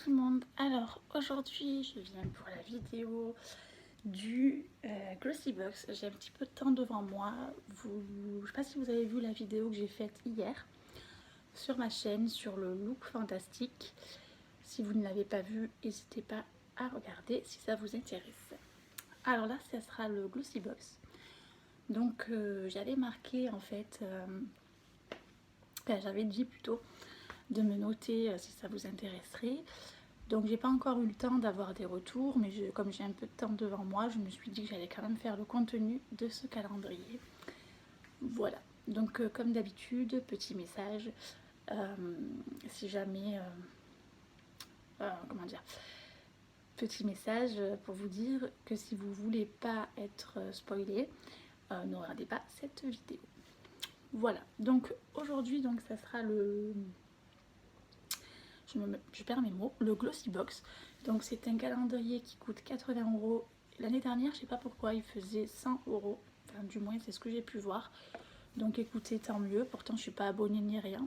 tout le monde. Alors aujourd'hui je viens pour la vidéo du Glossybox. J'ai un petit peu de temps devant moi. Je sais pas si vous avez vu la vidéo que j'ai faite hier sur ma chaîne sur le look fantastique. Si vous ne l'avez pas vue, n'hésitez pas à regarder si ça vous intéresse. Alors là ça sera le Glossybox. Donc j'avais marqué en fait, j'avais dit plutôt de me noter si ça vous intéresserait. Donc j'ai pas encore eu le temps d'avoir des retours, mais comme j'ai un peu de temps devant moi, je me suis dit que j'allais quand même faire le contenu de ce calendrier. Voilà, donc comme d'habitude, petit message, si jamais, comment dire, petit message pour vous dire que si vous voulez pas être spoilé, ne regardez pas cette vidéo. Voilà, donc aujourd'hui, donc ça sera le... Je perds mes mots, le Glossybox. Donc c'est un calendrier qui coûte 80 €. L'année dernière, je sais pas pourquoi, il faisait 100 €. Enfin, du moins, c'est ce que j'ai pu voir. Donc écoutez, tant mieux. Pourtant, je suis pas abonnée ni rien.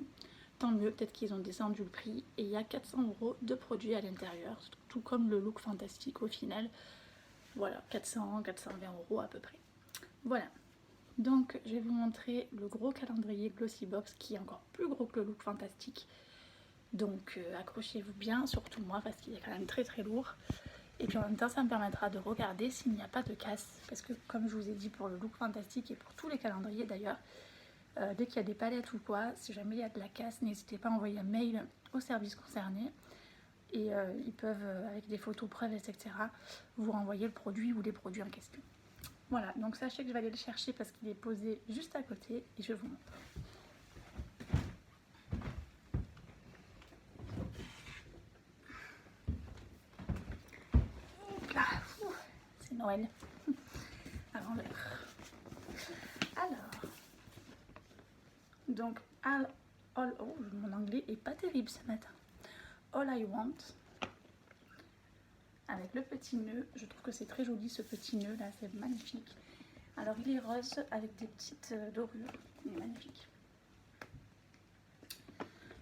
Tant mieux, peut-être qu'ils ont descendu le prix. Et il y a 400 € de produits à l'intérieur, tout comme le look fantastique au final. Voilà, 420 € à peu près. Voilà. Donc je vais vous montrer le gros calendrier Glossybox qui est encore plus gros que le look fantastique. Donc accrochez-vous bien, surtout moi, parce qu'il est quand même très très lourd. Et puis en même temps, ça me permettra de regarder s'il n'y a pas de casse. Parce que comme je vous ai dit pour le look fantastique et pour tous les calendriers d'ailleurs, dès qu'il y a des palettes ou quoi, si jamais il y a de la casse, n'hésitez pas à envoyer un mail au service concerné. Et ils peuvent, avec des photos preuves, etc., vous renvoyer le produit ou les produits en question. Voilà, donc sachez que je vais aller le chercher parce qu'il est posé juste à côté et je vous montre. C'est Noël avant l'heure. Alors, donc mon anglais est pas terrible ce matin. All I Want, avec le petit nœud. Je trouve que c'est très joli ce petit nœud là, c'est magnifique. Alors il est rose avec des petites dorures, il est magnifique.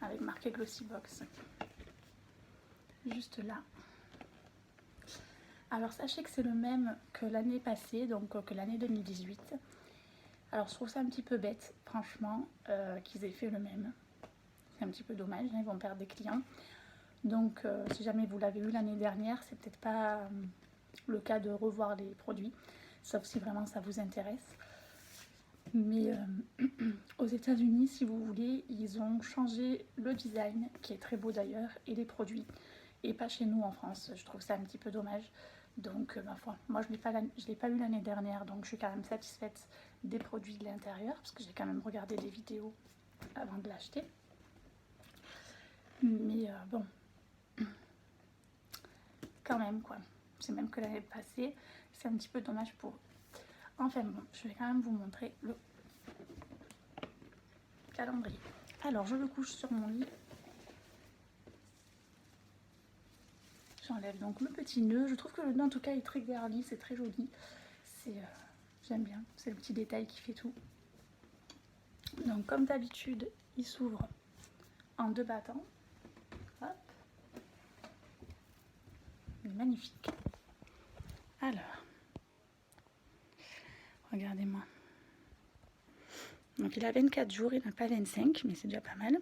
Avec marqué Glossybox. Juste là. Alors sachez que c'est le même que l'année passée, donc que l'année 2018. Alors je trouve ça un petit peu bête, franchement, qu'ils aient fait le même. C'est un petit peu dommage, hein, ils vont perdre des clients. Donc si jamais vous l'avez eu l'année dernière, c'est peut-être pas le cas de revoir les produits, sauf si vraiment ça vous intéresse. Mais aux États-Unis, si vous voulez, ils ont changé le design, qui est très beau d'ailleurs, et les produits, et pas chez nous en France. Je trouve ça un petit peu dommage. Donc, ma foi, moi je ne l'ai pas eu l'année dernière, donc je suis quand même satisfaite des produits de l'intérieur, parce que j'ai quand même regardé des vidéos avant de l'acheter. Mais bon, quand même quoi. C'est même que l'année passée, c'est un petit peu dommage pour eux. Enfin bon, je vais quand même vous montrer le calendrier. Alors, je le couche sur mon lit. J'enlève donc le petit nœud. Je trouve que le nœud en tout cas est très girly, c'est très joli. J'aime bien, c'est le petit détail qui fait tout. Donc comme d'habitude, il s'ouvre en 2 battants. Hop. Il est magnifique. Alors, regardez-moi. Donc il a 24 jours, il n'a pas 25, mais c'est déjà pas mal.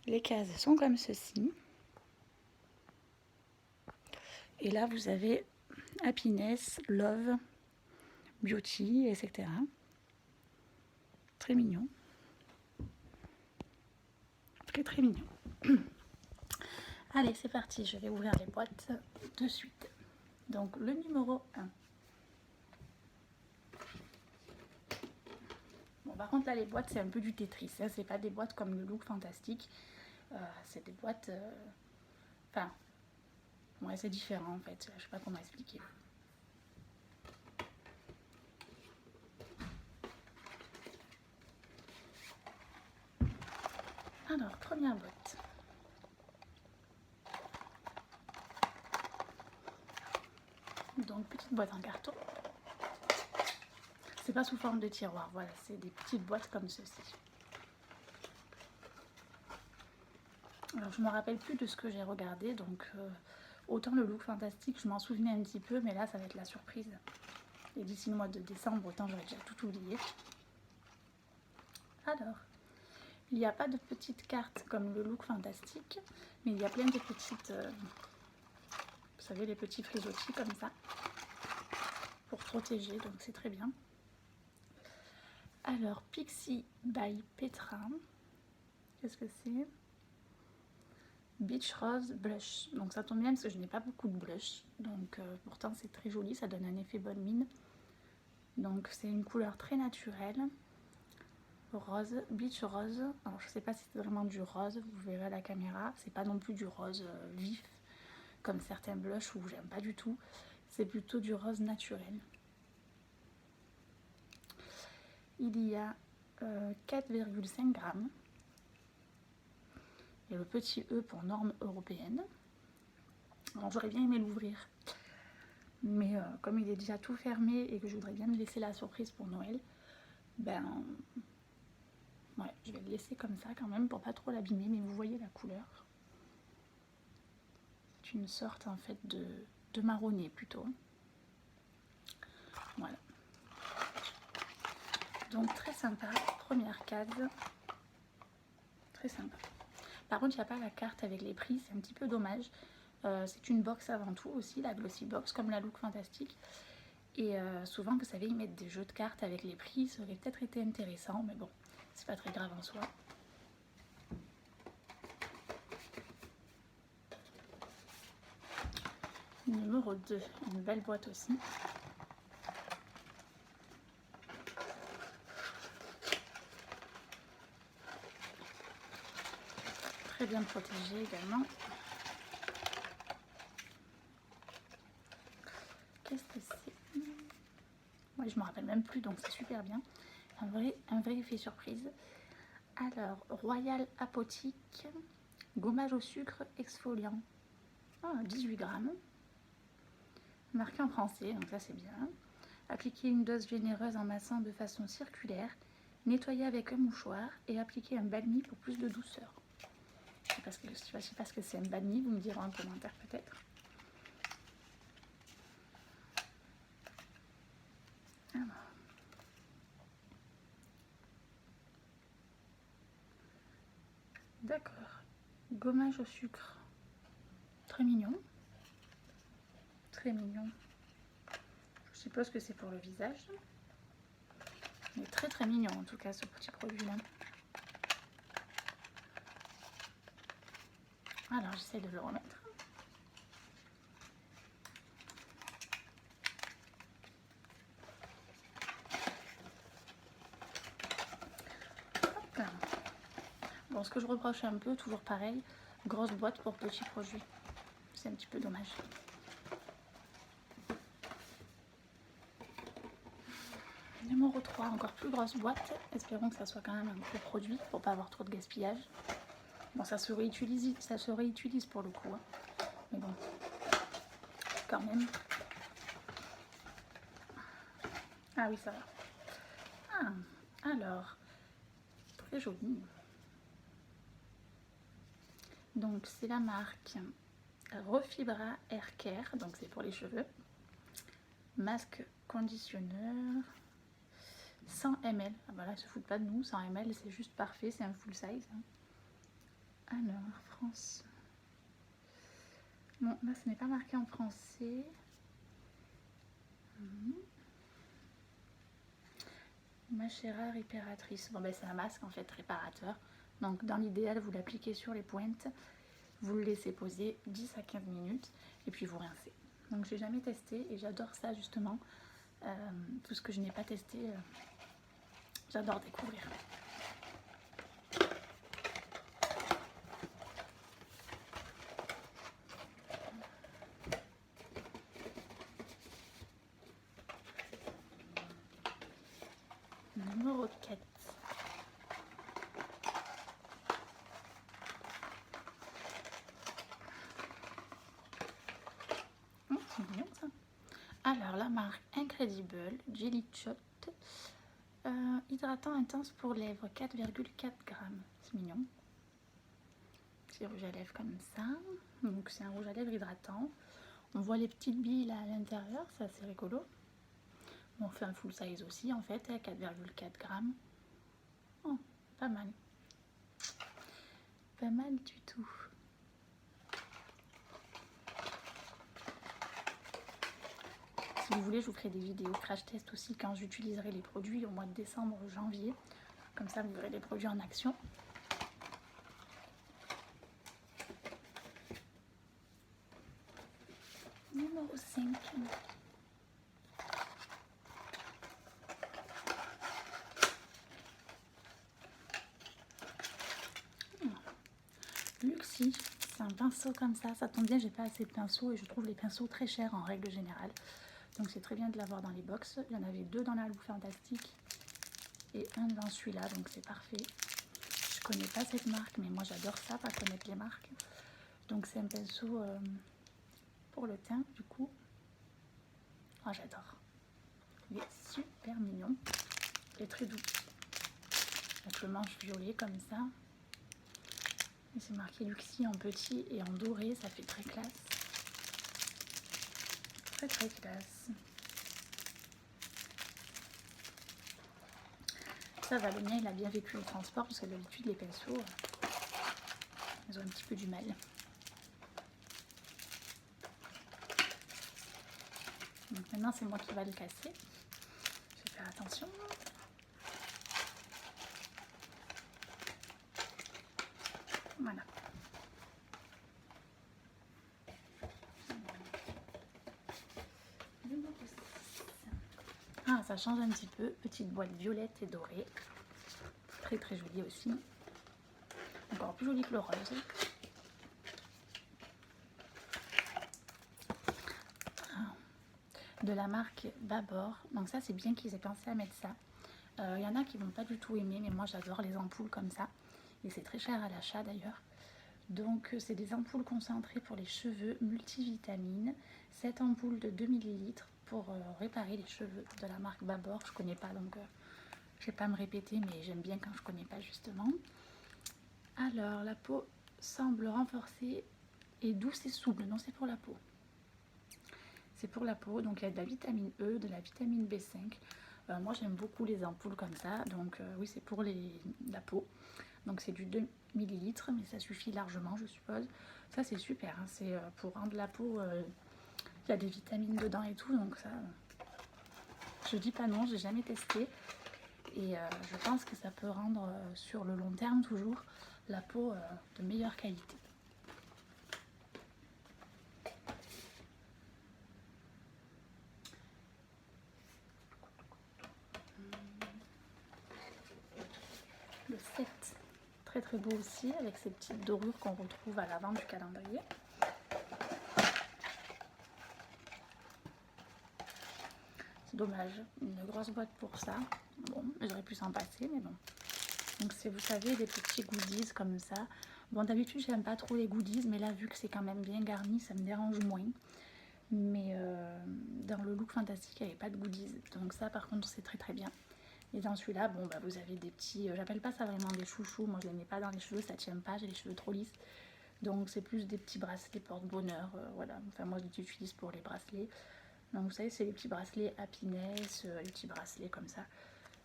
Les cases sont comme ceci. Et là, vous avez happiness, love, beauty, etc. Très mignon. Très très mignon. Allez, c'est parti, je vais ouvrir les boîtes de suite. Donc le numéro 1. Bon, par contre là les boîtes c'est un peu du Tetris, hein. C'est pas des boîtes comme le look fantastique. C'est des boîtes... Enfin, ouais, c'est différent en fait, je sais pas comment expliquer. Alors, première boîte. Donc, petite boîte en carton. C'est pas sous forme de tiroir, voilà, c'est des petites boîtes comme ceci. Alors je me rappelle plus de ce que j'ai regardé, donc autant le look fantastique je m'en souvenais un petit peu, mais là ça va être la surprise. Et d'ici le mois de décembre, autant j'aurais déjà tout oublié. Alors, il n'y a pas de petites cartes comme le look fantastique, mais il y a plein de petites, vous savez, les petits frisottis comme ça, pour protéger, donc c'est très bien. Alors, Pixie by Petra, qu'est-ce que c'est? Beach Rose Blush. Donc ça tombe bien parce que je n'ai pas beaucoup de blush. Donc pourtant c'est très joli, ça donne un effet bonne mine. Donc c'est une couleur très naturelle. Rose, Beach Rose. Alors je sais pas si c'est vraiment du rose, vous verrez à la caméra. C'est pas non plus du rose vif comme certains blushs où j'aime pas du tout. C'est plutôt du rose naturel. Il y a 4,5 grammes. Et le petit E pour norme européenne. Alors j'aurais bien aimé l'ouvrir, mais comme il est déjà tout fermé et que je voudrais bien me laisser la surprise pour Noël, ben ouais, je vais le laisser comme ça quand même pour pas trop l'abîmer. Mais vous voyez la couleur, c'est une sorte en fait de marronné plutôt. Voilà, donc très sympa, première case, très sympa. Par contre, il n'y a pas la carte avec les prix, c'est un petit peu dommage. C'est une box avant tout aussi, la Glossy Box, comme la Look Fantastique. Et souvent, vous savez, ils mettent des jeux de cartes avec les prix, ça aurait peut-être été intéressant, mais bon, c'est pas très grave en soi. Numéro 2, une belle boîte aussi. Très bien protégée également. Qu'est-ce que c'est? Moi, je me rappelle même plus, donc c'est super bien. Un vrai effet surprise. Alors, Royal Apothique, gommage au sucre exfoliant. 18 grammes. Marqué en français, donc ça c'est bien. Appliquer une dose généreuse en massant de façon circulaire. Nettoyer avec un mouchoir et appliquer un balmy pour plus de douceur. Je sais pas ce que c'est un balmy, vous me direz en commentaire peut-être. D'accord. Gommage au sucre. Très mignon. Très mignon. Je suppose que c'est pour le visage. Mais très très mignon en tout cas ce petit produit là. Alors j'essaie de le remettre. Hop. Bon, ce que je reproche un peu, toujours pareil, grosse boîte pour petits produits. C'est un petit peu dommage. Numéro 3, encore plus grosse boîte. Espérons que ça soit quand même un gros produit pour pas avoir trop de gaspillage. Bon, ça se réutilise pour le coup. Hein. Mais bon, quand même. Ah oui, ça va. Ah, alors, très joli. Donc, c'est la marque Refibra Hair Care, donc c'est pour les cheveux. Masque conditionneur. 100 ml. Ah bah là, ils se foutent pas de nous. 100 ml, c'est juste parfait. C'est un full size. Alors, France. Non, là, ce n'est pas marqué en français. Mâchera réparatrice. Bon, ben, c'est un masque en fait réparateur. Donc, dans l'idéal, vous l'appliquez sur les pointes. Vous le laissez poser 10 à 15 minutes. Et puis, vous rincez. Donc, j'ai jamais testé. Et j'adore ça, justement. Tout ce que je n'ai pas testé, j'adore découvrir. Numéro 4. C'est mignon ça. Alors la marque Incredible Jelly Shot hydratant intense pour lèvres 4,4 grammes. C'est mignon. petit rouge à lèvres comme ça. Donc c'est un rouge à lèvres hydratant. On voit les petites billes là à l'intérieur, c'est assez rigolo. On fait un full size aussi en fait, à 4,4 grammes. Oh, pas mal. Pas mal du tout. Si vous voulez, je vous ferai des vidéos crash test aussi quand j'utiliserai les produits au mois de décembre ou janvier. Comme ça, vous verrez les produits en action. Numéro 5. Luxie, c'est un pinceau comme ça tombe bien, j'ai pas assez de pinceaux et je trouve les pinceaux très chers en règle générale. Donc c'est très bien de l'avoir dans les box. Il y en avait 2 dans la Look Fantastique et un dans celui-là, donc c'est parfait. Je connais pas cette marque, mais moi j'adore ça, pas connaître les marques. Donc c'est un pinceau pour le teint du coup. Oh, j'adore. Il est super mignon et très doux. Avec le manche violet comme ça. Et c'est marqué Luxie en petit et en doré, ça fait très classe. Très très classe. Ça va, le mien il a bien vécu le transport parce que d'habitude les pinceaux, ils ont un petit peu du mal. Donc maintenant c'est moi qui va le casser. Je vais faire attention. Voilà. Ah, ça change un petit peu. Petite boîte violette et dorée. Très très jolie aussi. Encore plus jolie que le rose. De la marque Babor. Donc ça c'est bien qu'ils aient pensé à mettre ça. Il y en a qui vont pas du tout aimer, mais moi j'adore les ampoules comme ça. Et c'est très cher à l'achat d'ailleurs. Donc c'est des ampoules concentrées pour les cheveux multivitamines. 7 ampoules de 2 ml pour réparer les cheveux de la marque Babor. Je connais pas donc je vais pas me répéter, mais j'aime bien quand je connais pas justement. Alors la peau semble renforcée et douce et souple. Non, c'est pour la peau. C'est pour la peau, donc il y a de la vitamine E, de la vitamine B5. Moi j'aime beaucoup les ampoules comme ça, donc oui c'est pour la peau. Donc c'est du 2 ml, mais ça suffit largement je suppose. Ça c'est super, hein. C'est pour rendre la peau, il y a des vitamines dedans et tout, donc ça, je dis pas non, j'ai jamais testé. Et je pense que ça peut rendre sur le long terme toujours la peau de meilleure qualité. Le 7, très très beau aussi, avec ces petites dorures qu'on retrouve à l'avant du calendrier. C'est dommage, une grosse boîte pour ça. Bon, j'aurais pu s'en passer, mais bon. Donc c'est, vous savez, des petits goodies comme ça. Bon, d'habitude j'aime pas trop les goodies, mais là vu que c'est quand même bien garni, ça me dérange moins. Mais dans le Look Fantastique, il n'y avait pas de goodies. Donc ça par contre c'est très très bien. Et dans celui-là, bon bah vous avez des petits, j'appelle pas ça vraiment des chouchous, moi je les mets pas dans les cheveux, ça tient pas, j'ai les cheveux trop lisses. Donc c'est plus des petits bracelets porte-bonheur, voilà. Enfin moi je les utilise pour les bracelets. Donc vous savez, c'est les petits bracelets happiness, les petits bracelets comme ça,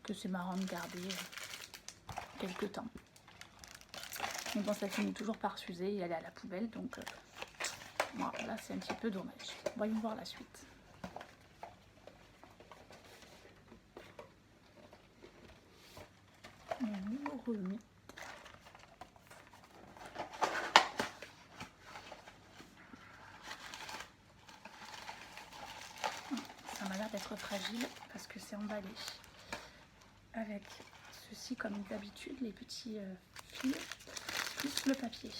que c'est marrant de garder quelques temps. Mais bon, ça finit toujours par s'user et aller à la poubelle, donc voilà, là c'est un petit peu dommage. Voyons voir la suite. Le numéro 8. Ça m'a l'air d'être fragile parce que c'est emballé avec ceci comme d'habitude, les petits fils plus le papier.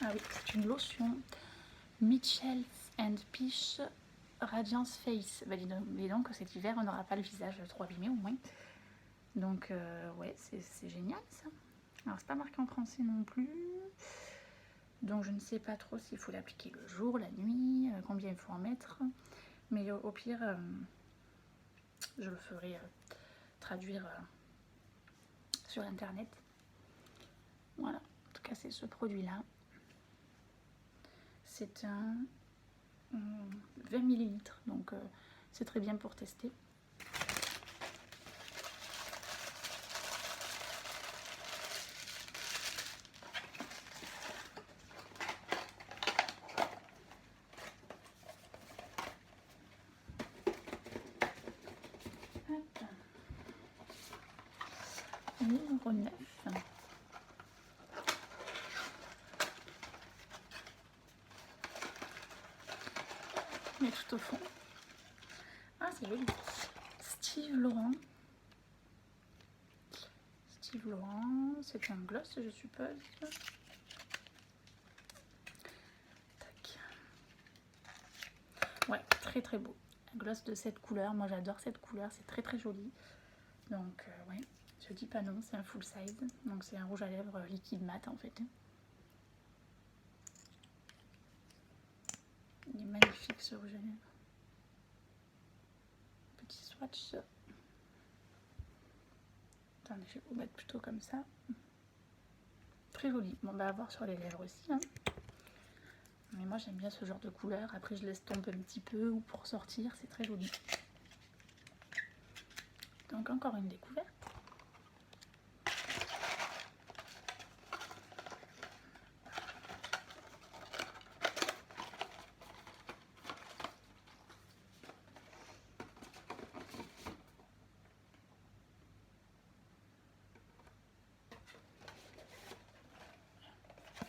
Ah oui, c'est une lotion Mitchell and Peach Radiance Face. Bah, dis donc que cet hiver on n'aura pas le visage trop abîmé au moins. Donc ouais, c'est génial ça. Alors c'est pas marqué en français non plus. Donc je ne sais pas trop s'il faut l'appliquer le jour, la nuit, combien il faut en mettre. Mais au pire, je le ferai traduire sur internet. Voilà, en tout cas c'est ce produit là. C'est un 20 ml, donc c'est très bien pour tester. Numéro 9. Mais tout au fond. Ah, c'est joli. Steve Laurent. Steve Laurent, c'est un gloss, je suppose. Tac. Ouais, très très beau. Un gloss de cette couleur. Moi, j'adore cette couleur. C'est très très joli. Donc, ouais. Je dis pas non, c'est un full size. Donc, c'est un rouge à lèvres liquide mat en fait. Il est magnifique ce rouge à lèvres. Petit swatch. Attendez, je vais vous mettre plutôt comme ça. Très joli. Bon, bah à voir sur les lèvres aussi. Hein. Mais moi j'aime bien ce genre de couleur. Après je laisse tomber un petit peu ou pour sortir, c'est très joli. Donc encore une découverte.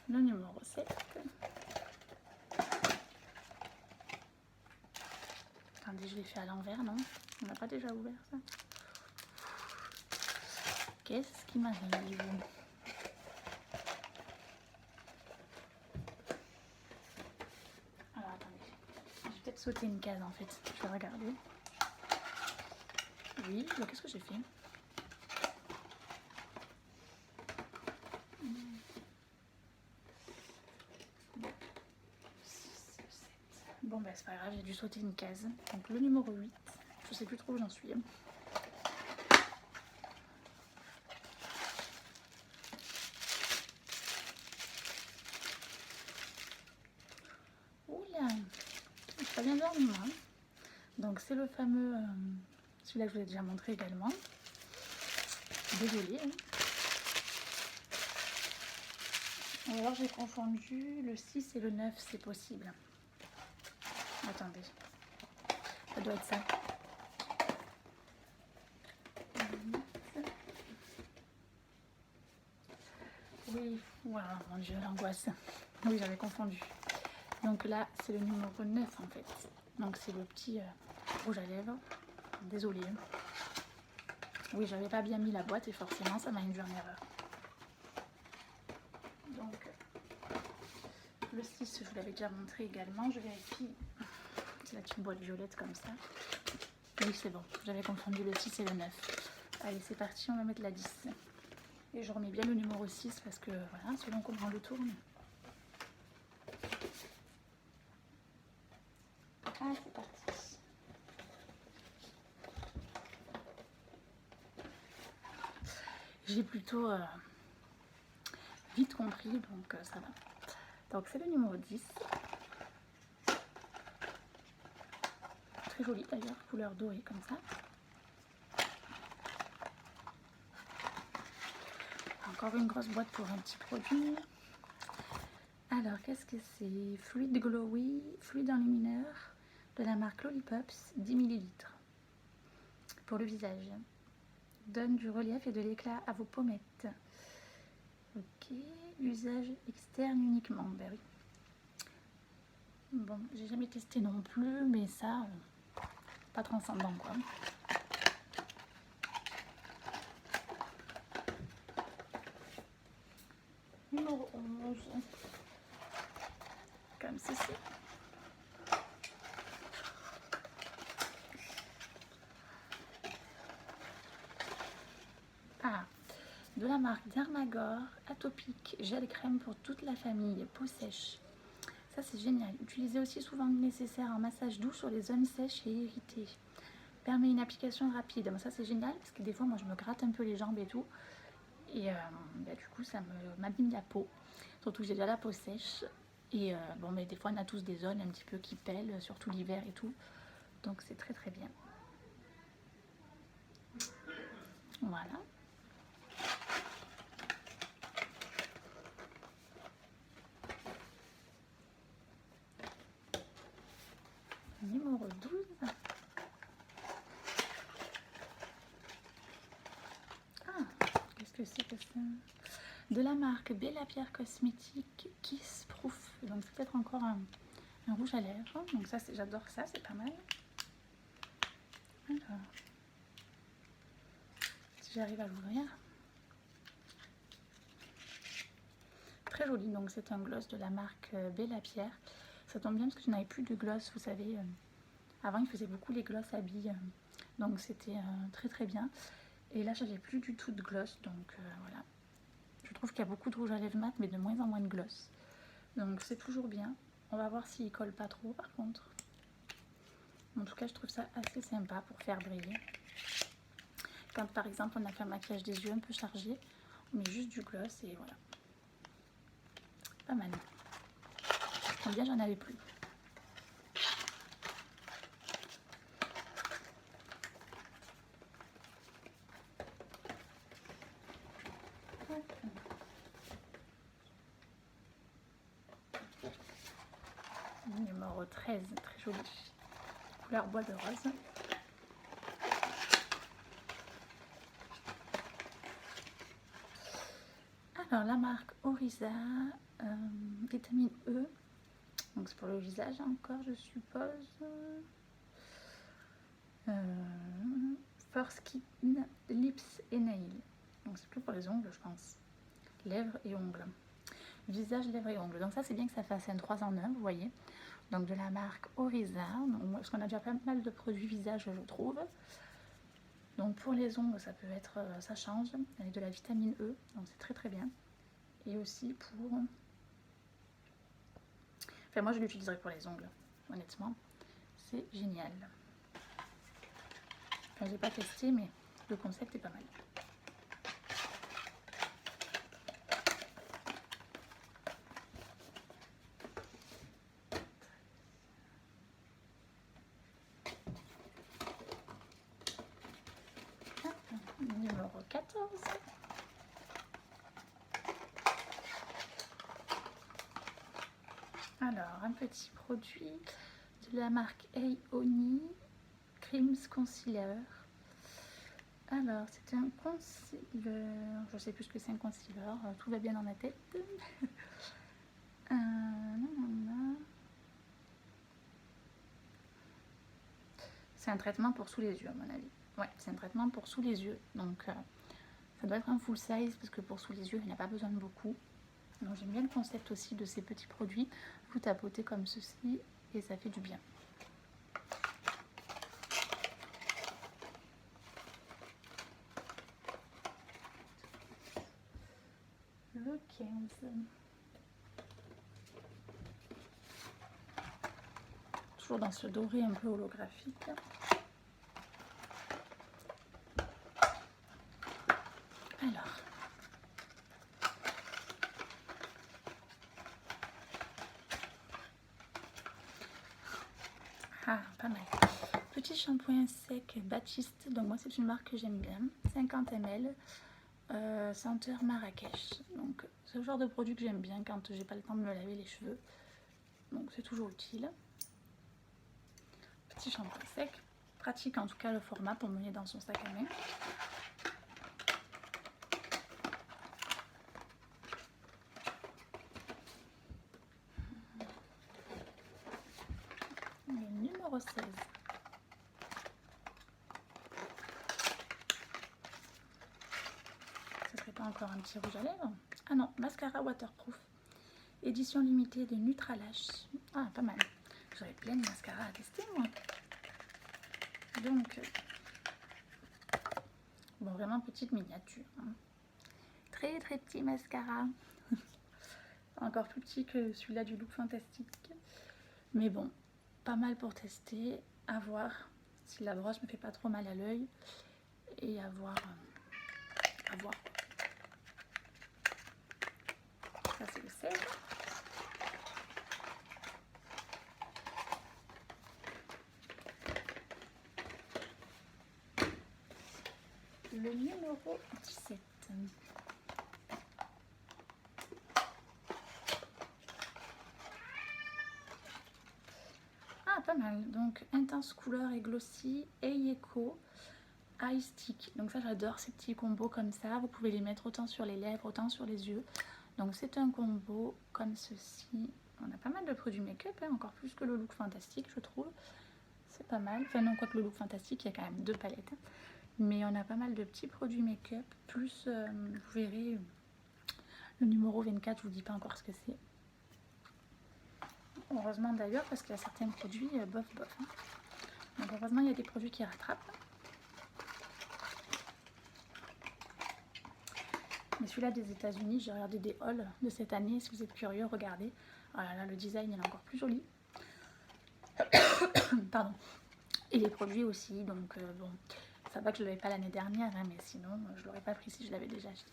Le numéro 7. Attendez, je l'ai fait à l'envers, non? On n'a pas déjà ouvert ça? Qu'est-ce qui m'arrive? Alors attendez, je vais peut-être sauter une case en fait. Je vais regarder. Oui, qu'est-ce que j'ai fait? Bon bah c'est pas grave, j'ai dû sauter une case. Donc le numéro 8, je sais plus trop où j'en suis. Oula, j'ai pas bien dormi moi. Donc c'est le fameux, celui-là que je vous ai déjà montré également. Désolée. Hein. Alors j'ai confondu le 6 et le 9, c'est possible. Attendez, ça doit être ça. Oui, voilà, mon dieu, l'angoisse. Oui, j'avais confondu. Donc là, c'est le numéro 9 en fait. Donc c'est le petit rouge à lèvres. Désolée. Oui, j'avais pas bien mis la boîte et forcément, ça m'a induit en erreur. Donc, le 6, je vous l'avais déjà montré également. Je vérifie. C'est la petite boîte violette comme ça. Oui, c'est bon. J'avais confondu le 6 et le 9. Allez, c'est parti. On va mettre la 10. Et je remets bien le numéro 6 parce que, voilà, selon comment on le tourne. Ah, c'est parti. J'ai plutôt vite compris, donc ça va. Donc, c'est le numéro 10. Très joli d'ailleurs, couleur dorée comme ça. Encore une grosse boîte pour un petit produit. Alors, qu'est-ce que c'est? Fluid Glowy, fluide enlumineur de la marque Lollipops, 10 ml. Pour le visage. Donne du relief et de l'éclat à vos pommettes. Ok, usage externe uniquement. Ben oui. Bon, j'ai jamais testé non plus, mais ça, pas transcendant quoi. Numéro 11. Comme ceci. Ah, de la marque Dermagor, atopique, gel crème pour toute la famille, peau sèche. Ça c'est génial. Utilisez aussi souvent que nécessaire en massage doux sur les zones sèches et irritées. Permet une application rapide. Bon, ça c'est génial parce que des fois moi je me gratte un peu les jambes et tout. Et bah, du coup ça m'abîme la peau, surtout que j'ai déjà la peau sèche. Et bon, mais des fois on a tous des zones un petit peu qui pèlent, surtout l'hiver et tout, donc c'est très très bien. Voilà. Numéro 12. Ah, qu'est-ce que c'est que ça? De la marque Bella Pierre Cosmétique Kiss Proof. Donc c'est peut-être encore un rouge à lèvres. Donc ça, j'adore ça, c'est pas mal. Alors, si j'arrive à l'ouvrir. Très joli. Donc c'est un gloss de la marque Bella Pierre. Ça tombe bien parce que je n'avais plus de gloss, vous savez. Avant, ils faisaient beaucoup les gloss à billes. Donc c'était très très bien. Et là, j'avais plus du tout de gloss. Donc voilà. Je trouve qu'il y a beaucoup de rouge à lèvres mat, mais de moins en moins de gloss. Donc c'est toujours bien. On va voir s'il colle pas trop par contre. En tout cas, je trouve ça assez sympa pour faire briller. Quand par exemple on a fait un maquillage des yeux un peu chargé, on met juste du gloss et voilà. Pas mal. Combien j'en avais plus. Numéro 13, très joli. Couleur bois de rose. Alors la marque Orisa, vitamine E. Donc c'est pour le visage encore, je suppose. For Skin, Lips et Nails. Donc c'est plus pour les ongles, je pense. Lèvres et ongles. Visage, lèvres et ongles. Donc ça, c'est bien que ça fasse un 3 en 1, vous voyez. Donc de la marque Orisa. Donc, parce qu'on a déjà pas mal de produits visage, je trouve. Donc pour les ongles, ça peut être, ça change. Avec de la vitamine E, donc c'est très très bien. Et aussi pour... Enfin moi je l'utiliserai pour les ongles, honnêtement. C'est génial. Enfin j'ai pas testé, mais le concept est pas mal. Numéro 14. Alors, un petit produit de la marque Aoni Creams Concealer. Alors, c'est un concealer. Je sais plus ce que c'est un concealer. Tout va bien dans ma tête. C'est un traitement pour sous les yeux, à mon avis. Ouais, c'est un traitement pour sous les yeux. Donc, ça doit être un full size parce que pour sous les yeux, il n'y a pas besoin de beaucoup. Donc, j'aime bien le concept aussi de ces petits produits. Vous tapotez comme ceci et ça fait du bien. Le 15. Toujours dans ce doré un peu holographique. Alors, ah, pas mal. Petit shampoing sec Baptiste. Donc moi c'est une marque que j'aime bien. 50 ml. Senteur Marrakech. Donc c'est le genre de produit que j'aime bien quand j'ai pas le temps de me laver les cheveux. Donc c'est toujours utile. Petit shampoing sec. Pratique en tout cas le format pour mener dans son sac à main. Le numéro 16. Ce serait pas encore un petit rouge à lèvres? Ah non, mascara waterproof. Édition limitée de Nutralash. Ah, pas mal. J'aurais plein de mascaras à tester moi. Donc, bon, vraiment petite miniature. Hein. Très très petit mascara. Encore plus petit que celui-là du Look Fantastique. Mais bon, pas mal pour tester. À voir si la brosse me fait pas trop mal à l'œil. Et à voir. le numéro 17. Ah, pas mal. Donc, intense couleur et glossy, Eiko Eye Stick. Donc ça, j'adore ces petits combos comme ça. Vous pouvez les mettre autant sur les lèvres, autant sur les yeux. Donc c'est un combo comme ceci. On a pas mal de produits make-up, hein, encore plus que le look fantastique, je trouve. C'est pas mal. Enfin non, quoique le look fantastique, il y a quand même 2 palettes. Hein. Mais on a pas mal de petits produits make-up. Plus, vous verrez, le numéro 24, je vous dis pas encore ce que c'est. Heureusement d'ailleurs, parce qu'il y a certains produits bof bof. Hein. Donc heureusement, il y a des produits qui rattrapent. Mais celui-là des États-Unis, j'ai regardé des hauls de cette année. Si vous êtes curieux, regardez. Oh là là, le design il est encore plus joli. Pardon. Et les produits aussi. Donc bon, ça va que je ne l'avais pas l'année dernière, hein, mais sinon je ne l'aurais pas pris si je l'avais déjà acheté.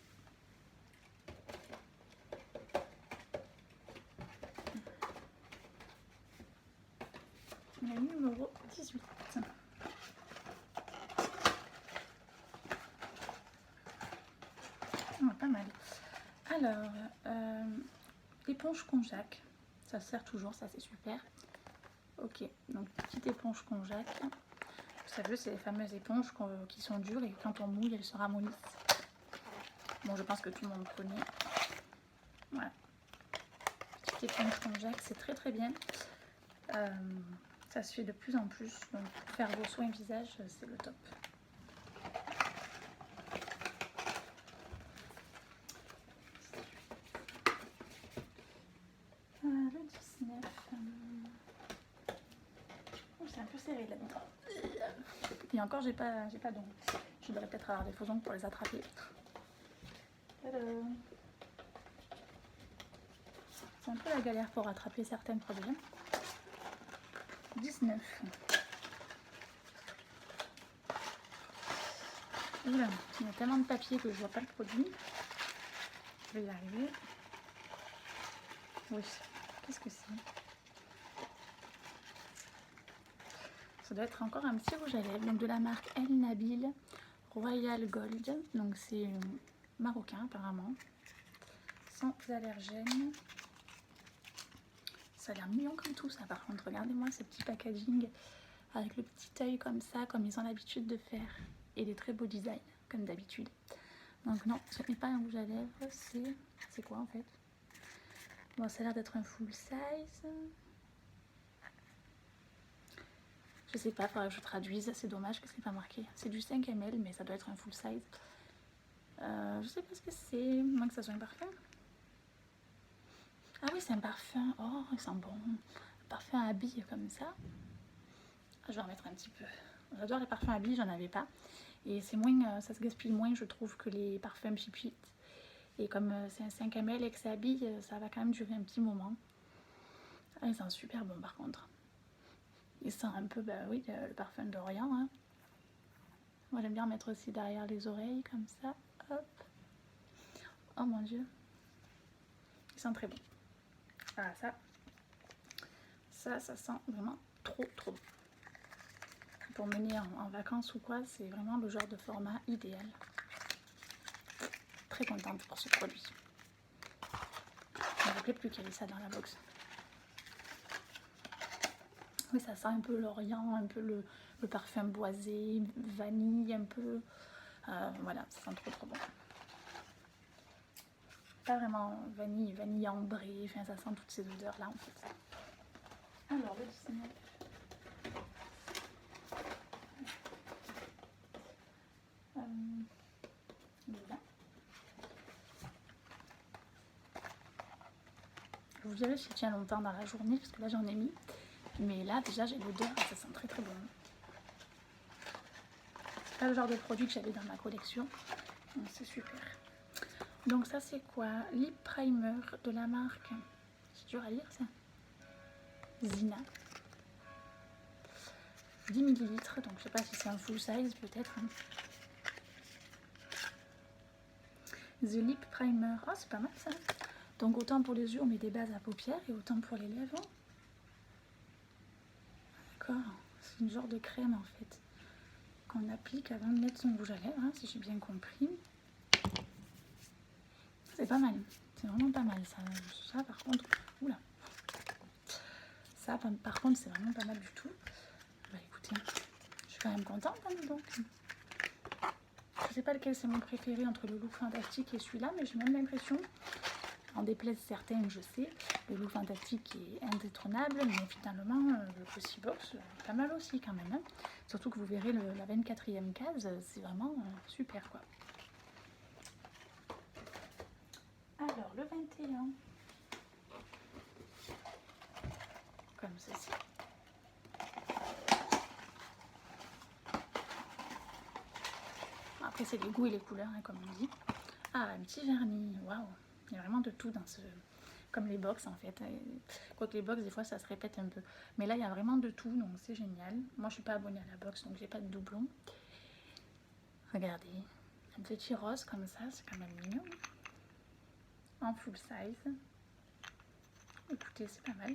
Le numéro 18. Oh, pas mal. Alors, éponge konjac. Ça sert toujours, ça c'est super. Ok, donc petite éponge konjac. Vous savez, c'est les fameuses éponges qui sont dures et quand on mouille, elles se ramollissent. Bon, je pense que tout le monde connaît. Voilà. Petite éponge konjac, c'est très très bien. Ça se fait de plus en plus. Donc, pour faire vos soins visage, c'est le top. Le 19. C'est un peu serré là-dedans. Et encore, j'ai pas d'ongles. Je devrais peut-être avoir des faux ongles pour les attraper. C'est un peu la galère pour attraper certains produits. 19. Oula, il y a tellement de papier que je vois pas le produit. Je vais y arriver. Oui, qu'est-ce que c'est? Ça doit être encore un petit rouge à lèvres. Donc de la marque El Nabil Royal Gold. Donc c'est marocain apparemment. Sans allergènes. Ça a l'air mignon comme tout ça par contre. Regardez-moi ce petit packaging avec le petit œil comme ça, comme ils ont l'habitude de faire. Et des très beaux designs, comme d'habitude. Donc non, ce n'est pas un rouge à lèvres, c'est quoi en fait? Bon, ça a l'air d'être un full size. Je sais pas, il faudra que je traduise, c'est dommage que c'est pas marqué. C'est du 5 ml, mais ça doit être un full size. Je sais pas ce que c'est, moins que ça soit un parfum. Ah oui, c'est un parfum. Oh, il sent bon. Un parfum à billes comme ça. Je vais en mettre un petit peu. J'adore les parfums à billes, j'en avais pas. Et c'est moins, ça se gaspille moins, je trouve, que les parfums Pipit. Et comme c'est un 5 ml et que c'est à billes, ça va quand même durer un petit moment. Ah, il sent super bon par contre. Il sent un peu, bah oui, le parfum d'Orient. Hein. Moi j'aime bien mettre aussi derrière les oreilles, comme ça. Hop. Oh mon dieu. Il sent très bon. Ah ça sent vraiment trop bon. Pour mener en vacances ou quoi, c'est vraiment le genre de format idéal. Très contente pour ce produit. Je ne me rappelais plus qu'il y avait ça dans la box. Oui, ça sent un peu l'Orient, un peu le parfum boisé, vanille, un peu. Voilà, ça sent trop bon. Pas vraiment vanille ambrée, enfin ça sent toutes ces odeurs là en fait. Alors le 19. Là. Je vous dirai si je tiens longtemps dans la journée parce que là j'en ai mis. Mais là déjà j'ai l'odeur et ça sent très bon. C'est pas le genre de produit que j'avais dans ma collection. Donc c'est super. Donc ça c'est quoi? Lip primer de la marque. C'est dur à lire ça. Zina. 10 ml. Donc je sais pas si c'est un full size peut-être. The Lip Primer. Oh c'est pas mal ça. Donc autant pour les yeux on met des bases à paupières et autant pour les lèvres. D'accord. C'est une genre de crème en fait. qu'on applique avant de mettre son rouge à lèvres, hein, si j'ai bien compris. C'est pas mal, c'est vraiment pas mal ça. Ça par contre, oula. Ça par contre c'est vraiment pas mal du tout. Bah écoutez, je suis quand même contente hein, donc. Je sais pas lequel c'est mon préféré entre le look fantastique et celui-là, mais j'ai même l'impression, en déplaise certaines, je sais, le look fantastique est indétrônable, mais finalement le Glossy Box, pas mal aussi quand même. Hein. Surtout que vous verrez la 24e case, c'est vraiment super quoi. Alors le 21, comme ceci. Après c'est les goûts et les couleurs, hein, comme on dit. Ah, un petit vernis, waouh, il y a vraiment de tout dans ce... Comme les box en fait. Quoique les box, des fois ça se répète un peu. Mais là il y a vraiment de tout, donc c'est génial. Moi je suis pas abonnée à la box, donc j'ai pas de doublon. Regardez, un petit rose comme ça, c'est quand même mignon. En full size. Écoutez, c'est pas mal.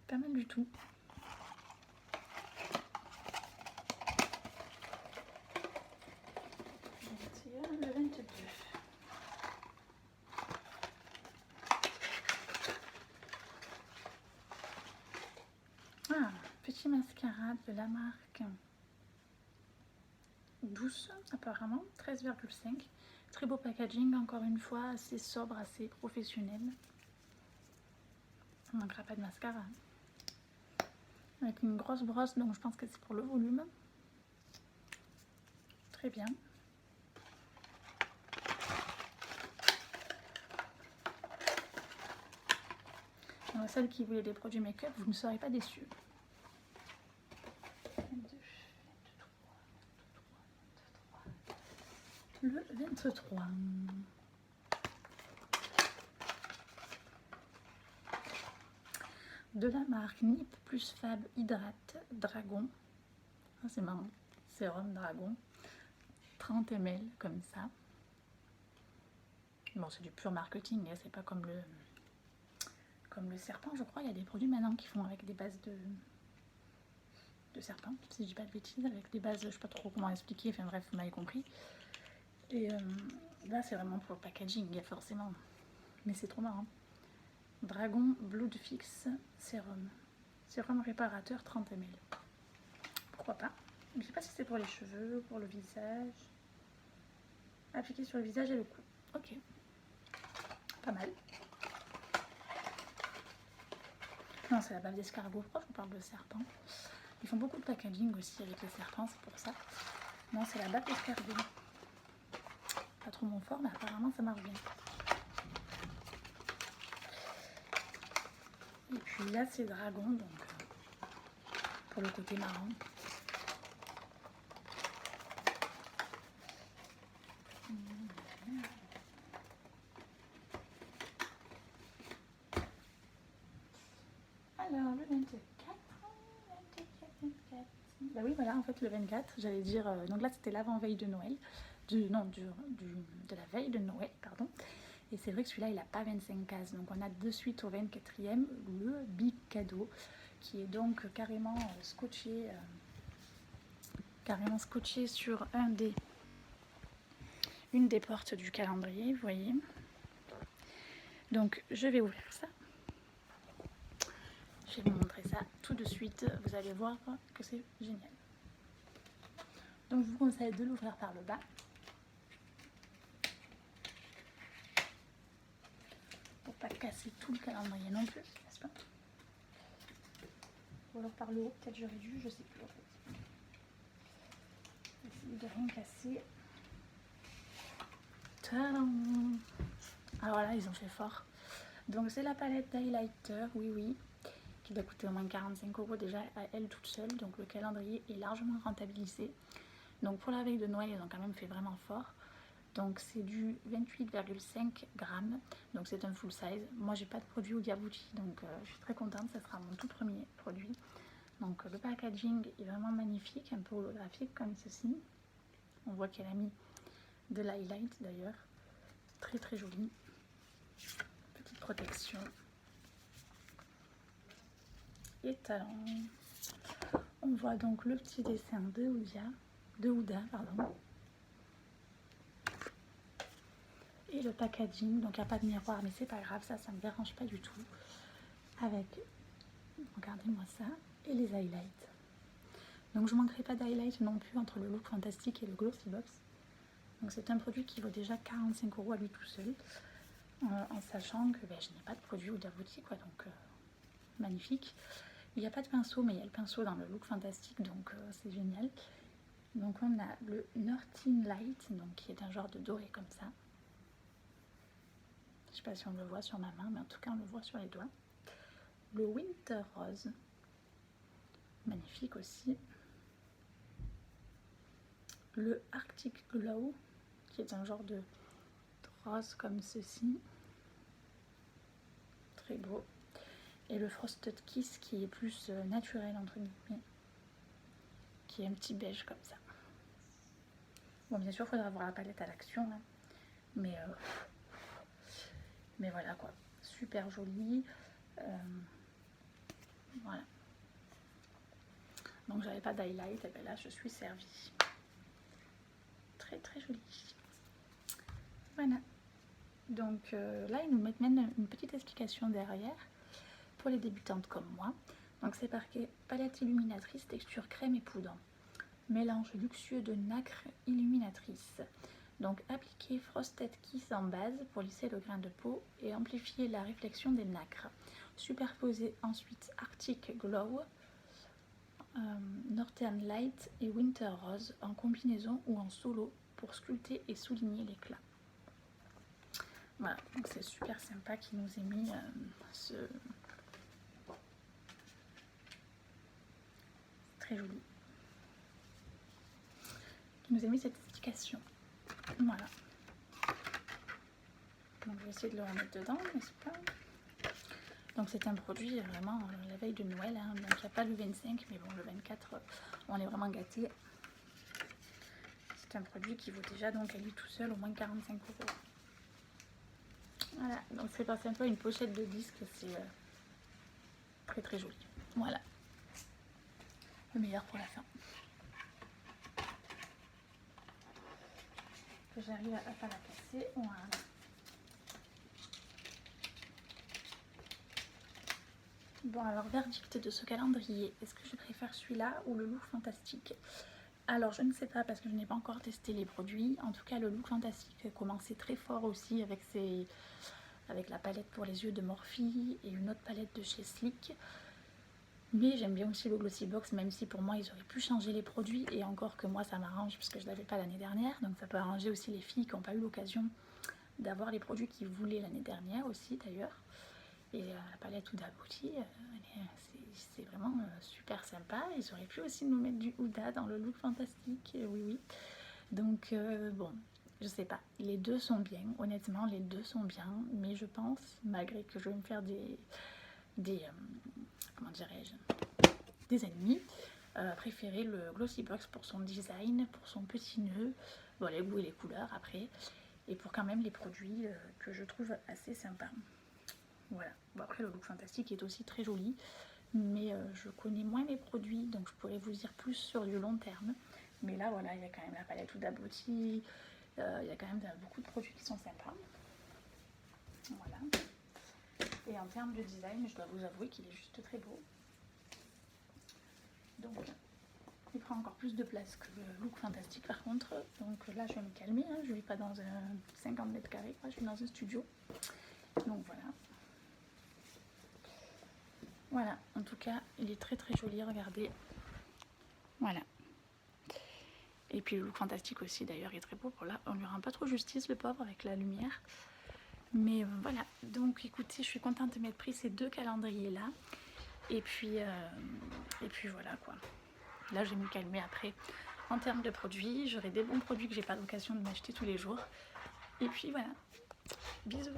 Pas mal du tout. Le 22. Ah, petit mascara de la marque Douce, apparemment, 13,5. Très beau packaging, encore une fois, assez sobre, assez professionnel. On ne manquera pas de mascara. Avec une grosse brosse, donc je pense que c'est pour le volume. Très bien. Alors, celle qui voulait des produits make-up, vous ne serez pas déçus. 22, 23. Le 23. De la marque Nip plus Fab Hydrate Dragon. Ah, c'est marrant. Sérum Dragon. 30 ml comme ça. Bon, c'est du pur marketing, hein, c'est pas comme le serpent, je crois. Il y a des produits maintenant qui font avec des bases de serpent, si je dis pas de bêtises, avec des bases, je sais pas trop comment expliquer, enfin bref, vous m'avez compris. Et là, c'est vraiment pour le packaging, forcément. Mais c'est trop marrant. Dragon Blood Fix Sérum. Sérum réparateur 30 ml. Pourquoi pas? Je sais pas si c'est pour les cheveux, pour le visage. Appliqué sur le visage et le cou. Ok. Pas mal. Non, c'est la bave d'escargot. Pourquoi je vous parle de serpent? Ils font beaucoup de packaging aussi avec les serpents, c'est pour ça. Non, c'est la bave d'escargot. Pas trop mon fort, mais apparemment ça marche bien. Et puis là, c'est dragon, donc pour le côté marrant. Alors, le 24. Bah oui, voilà, en fait, le 24, j'allais dire... donc là, c'était l'avant-veille de Noël. De la veille de Noël, pardon. Et c'est vrai que celui-là, il n'a pas 25 cases. Donc, on a de suite au 24e le Big Cadeau, qui est donc carrément scotché sur une des portes du calendrier, vous voyez. Donc, je vais ouvrir ça. Je vais vous montrer ça tout de suite. Vous allez voir que c'est génial. Donc, je vous conseille de l'ouvrir par le bas. Pour pas casser tout le calendrier non plus, n'est-ce pas? Ou alors par le haut, peut-être j'aurais dû, je sais plus en fait. Essayer de rien casser. Tadam! Alors là, ils ont fait fort. Donc c'est la palette d'highlighter, oui, qui doit coûter au moins 45 € déjà à elle toute seule. Donc le calendrier est largement rentabilisé. Donc pour la veille de Noël, ils ont quand même fait vraiment fort. Donc c'est du 28,5 grammes. Donc c'est un full size. Moi j'ai pas de produit Huda Beauty, donc je suis très contente. Ça sera mon tout premier produit. Donc le packaging est vraiment magnifique, un peu holographique comme ceci. On voit qu'elle a mis de l'highlight d'ailleurs. Très très joli. Petite protection. Et talons. on voit donc le petit dessin de Huda, pardon. Et le packaging, donc il n'y a pas de miroir, mais c'est pas grave, ça me dérange pas du tout. Avec, regardez-moi ça, et les highlights. Donc je ne manquerai pas d'highlights non plus entre le Look Fantastic et le Glossybox. Donc c'est un produit qui vaut déjà 45 € à lui tout seul, en sachant que je n'ai pas de produit Huda Beauty, quoi, donc magnifique. Il n'y a pas de pinceau, mais il y a le pinceau dans le Look Fantastic, donc c'est génial. Donc on a le Northern Light, donc qui est un genre de doré comme ça. Je ne sais pas si on le voit sur ma main, mais en tout cas on le voit sur les doigts. Le Winter Rose, magnifique aussi. Le Arctic Glow, qui est un genre de rose comme ceci, très beau. Et le Frosted Kiss, qui est plus naturel entre guillemets, qui est un petit beige comme ça. Bon, bien sûr il faudra voir la palette à l'action, hein. Mais voilà quoi, super joli. Voilà, donc j'avais pas d'highlight, et bien là je suis servie. Très très joli. Voilà, donc là ils nous mettent même une petite explication derrière pour les débutantes comme moi. Donc c'est marqué palette illuminatrice texture crème et poudre, mélange luxueux de nacre illuminatrice. Donc appliquez Frosted Kiss en base pour lisser le grain de peau et amplifier la réflexion des nacres. Superposez ensuite Arctic Glow, Northern Light et Winter Rose en combinaison ou en solo pour sculpter et souligner l'éclat. Voilà, donc c'est super sympa qu'il nous ait mis très joli. Qu'il nous ait mis cette explication. Voilà. Donc je vais essayer de le remettre dedans, n'est-ce pas? Donc c'est un produit vraiment la veille de Noël, hein. Donc il n'y a pas le 25, mais bon le 24 on est vraiment gâtés. C'est un produit qui vaut déjà donc à lui tout seul au moins 45 €. Voilà, donc c'est passé un peu une pochette de disque, c'est très très joli. Voilà, le meilleur pour la fin. Que j'arrive à pas la casser, voilà. Bon alors, verdict de ce calendrier, est-ce que je préfère celui-là ou le Look Fantastic? Alors je ne sais pas parce que je n'ai pas encore testé les produits. En tout cas le Look Fantastic commençait très fort aussi avec la palette pour les yeux de Morphe et une autre palette de chez Sleek. Mais j'aime bien aussi le Glossybox, même si pour moi ils auraient pu changer les produits, et encore que moi ça m'arrange puisque je ne l'avais pas l'année dernière, donc ça peut arranger aussi les filles qui n'ont pas eu l'occasion d'avoir les produits qu'ils voulaient l'année dernière aussi d'ailleurs. Et la palette Huda Beauty, c'est vraiment super sympa. Ils auraient pu aussi nous mettre du Huda dans le Look Fantastic, oui oui. Donc bon, je sais pas, les deux sont bien, honnêtement les deux sont bien, mais je pense, malgré que je vais me faire comment dirais-je, des ennemis, préférer le Glossybox pour son design, pour son petit nœud, bon les goûts et les couleurs après, et pour quand même les produits que je trouve assez sympas. Voilà, bon, après le Look Fantastic est aussi très joli, mais je connais moins les produits, donc je pourrais vous dire plus sur du long terme. Mais là voilà, il y a quand même la palette Huda Beauty, il y a quand même beaucoup de produits qui sont sympas. Voilà. Et en termes de design, je dois vous avouer qu'il est juste très beau. Donc il prend encore plus de place que le Look Fantastic par contre. Donc là je vais me calmer, hein. Je ne vis pas dans un 50 mètres carrés, je suis dans un studio. Donc voilà. Voilà, en tout cas, il est très très joli, regardez. Voilà. Et puis le Look Fantastic aussi d'ailleurs est très beau. Pour là, on lui rend pas trop justice le pauvre avec la lumière. Mais voilà, donc écoutez, je suis contente de m'être pris ces deux calendriers là. Et puis voilà quoi. Là je vais me calmer après. En termes de produits, j'aurai des bons produits que j'ai pas l'occasion de m'acheter tous les jours. Et puis voilà, bisous.